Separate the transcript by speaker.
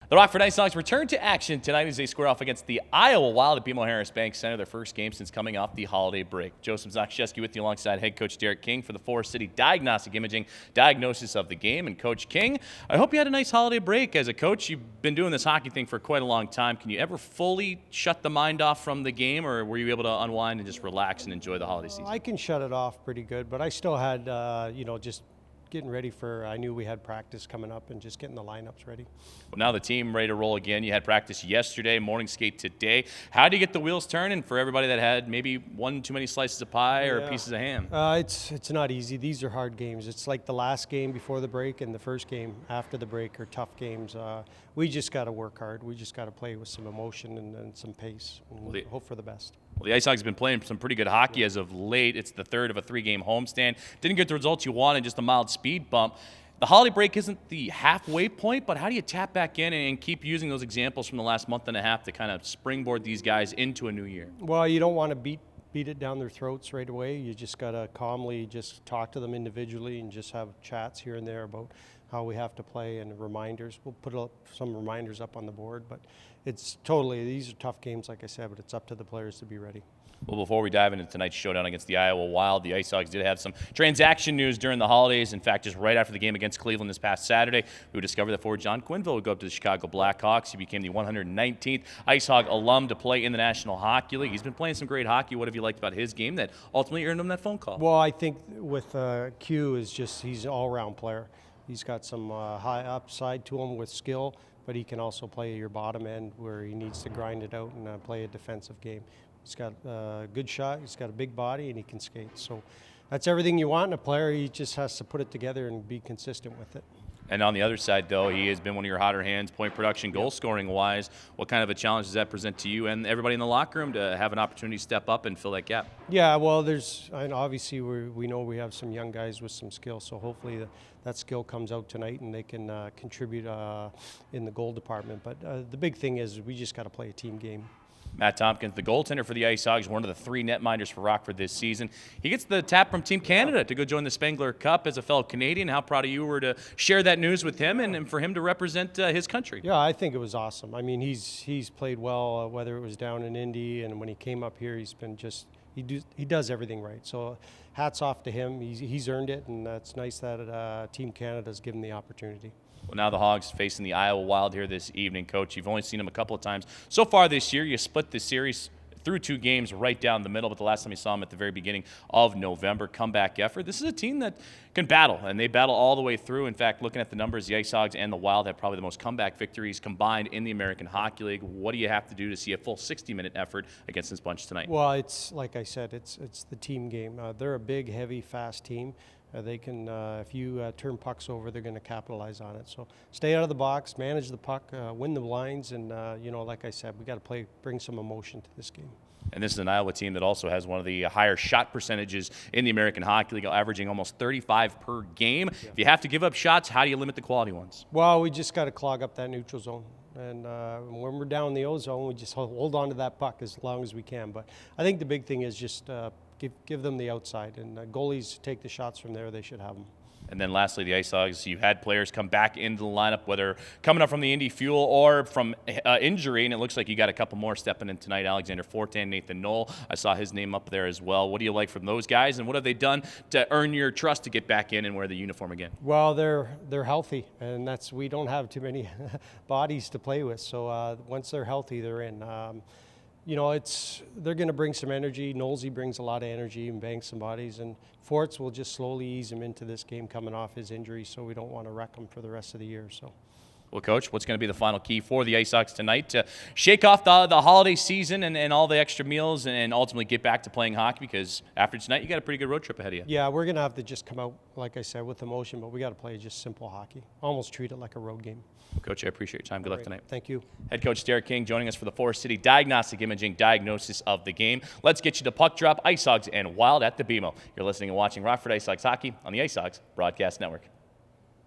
Speaker 1: The Rockford IceHogs return to action tonight as they square off against the Iowa Wild at BMO Harris Bank Center, their first game since coming off the holiday break. Joseph Zakshevsky with you alongside head coach Derek King for the Forest City Diagnostic Imaging diagnosis of the game. And Coach King, I hope you had a nice holiday break. As a coach, you've been doing this hockey thing for quite a long time. Can you ever fully shut the mind off from the game, or were you able to unwind and just relax and enjoy the holiday season?
Speaker 2: I can shut it off pretty good, but I still had, just getting ready for, I knew we had practice coming up and just getting the lineups ready.
Speaker 1: Well, now the team ready to roll again. You had practice yesterday, morning skate today. How do you get the wheels turning for everybody that had maybe one too many slices of pie or pieces of ham?
Speaker 2: It's not easy. These are hard games. It's like the last game before the break and the first game after the break are tough games. We just got to work hard. We just got to play with some emotion and some pace and hope for the best.
Speaker 1: Well, the IceHogs have been playing some pretty good hockey as of late. It's the third of a three-game homestand. Didn't get the results you wanted, just a mild speed bump. The holiday break isn't the halfway point, but how do you tap back in and keep using those examples from the last month and a half to kind of springboard these guys into a new year?
Speaker 2: Well, you don't want to beat it down their throats right away. You just got to calmly just talk to them individually and just have chats here and there about how we have to play and reminders. We'll put up some reminders up on the board, but these are tough games, like I said, but it's up to the players to be ready.
Speaker 1: Well, before we dive into tonight's showdown against the Iowa Wild, the IceHogs did have some transaction news during the holidays. In fact, just right after the game against Cleveland this past Saturday, we discovered that forward John Quinville would go up to the Chicago Blackhawks. He became the 119th IceHog alum to play in the National Hockey League. He's been playing some great hockey. What have you liked about his game that ultimately earned him that phone call?
Speaker 2: Well, I think with Q is just he's an all-around player. He's got some high upside to him with skill, but he can also play your bottom end where he needs to grind it out and play a defensive game. He's got a good shot, he's got a big body, and he can skate. So that's everything you want in a player. He just has to put it together and be consistent with it.
Speaker 1: And on the other side, though, he has been one of your hotter hands, point production, goal scoring wise. What kind of a challenge does that present to you and everybody in the locker room to have an opportunity to step up and fill that gap?
Speaker 2: Yeah, well, and obviously we know we have some young guys with some skill, so hopefully that skill comes out tonight and they can contribute in the goal department. But the big thing is we just got to play a team game.
Speaker 1: Matt Tompkins, the goaltender for the IceHogs, one of the three netminders for Rockford this season. He gets the tap from Team Canada to go join the Spengler Cup as a fellow Canadian. How proud of you were to share that news with him and for him to represent his country?
Speaker 2: Yeah, I think it was awesome. I mean, he's played well, whether it was down in Indy and when he came up here, he's been just he does everything right. So hats off to him. He's earned it, and it's nice that Team Canada's given the opportunity.
Speaker 1: Well, now the Hogs facing the Iowa Wild here this evening, Coach. You've only seen them a couple of times so far this year. You split the series through two games right down the middle, but the last time you saw them at the very beginning of November, comeback effort. This is a team that can battle, and they battle all the way through. In fact, looking at the numbers, the IceHogs and the Wild have probably the most comeback victories combined in the American Hockey League. What do you have to do to see a full 60-minute effort against this bunch tonight?
Speaker 2: Well, it's like I said, it's the team game. They're a big, heavy, fast team. They can, if you turn pucks over, they're going to capitalize on it. So stay out of the box, manage the puck, win the lines, and like I said, we got to bring some emotion to this game.
Speaker 1: And this is an Iowa team that also has one of the higher shot percentages in the American Hockey League, averaging almost 35 per game. Yeah. If you have to give up shots, how do you limit the quality ones?
Speaker 2: Well, we just got to clog up that neutral zone. And when we're down in the O-zone, we just hold on to that puck as long as we can. But I think the big thing is just give them the outside. And goalies take the shots from there, they should have them.
Speaker 1: And then lastly, the IceHogs, you've had players come back into the lineup, whether coming up from the Indy Fuel or from injury, and it looks like you got a couple more stepping in tonight. Alexander Fortin, Nathan Knoll, I saw his name up there as well. What do you like from those guys, and what have they done to earn your trust to get back in and wear the uniform again?
Speaker 2: Well, they're healthy, and we don't have too many bodies to play with, so once they're healthy, they're in. They're going to bring some energy. Knowlesy brings a lot of energy and bangs some bodies, and Forts will just slowly ease him into this game coming off his injury, so we don't want to wreck him for the rest of the year. So.
Speaker 1: Well, Coach, what's going to be the final key for the IceHogs tonight to shake off the holiday season and all the extra meals and ultimately get back to playing hockey? Because after tonight, you got a pretty good road trip ahead of you.
Speaker 2: Yeah, we're going to have to just come out, like I said, with emotion, but we got to play just simple hockey. Almost treat it like a road game.
Speaker 1: Well, Coach, I appreciate your time. Good luck tonight.
Speaker 2: Thank you.
Speaker 1: Head coach Derek King joining us for the Forest City Diagnostic Imaging diagnosis of the game. Let's get you to puck drop, IceHogs and Wild at the BMO. You're listening and watching Rockford IceHogs hockey on the IceHogs Broadcast Network.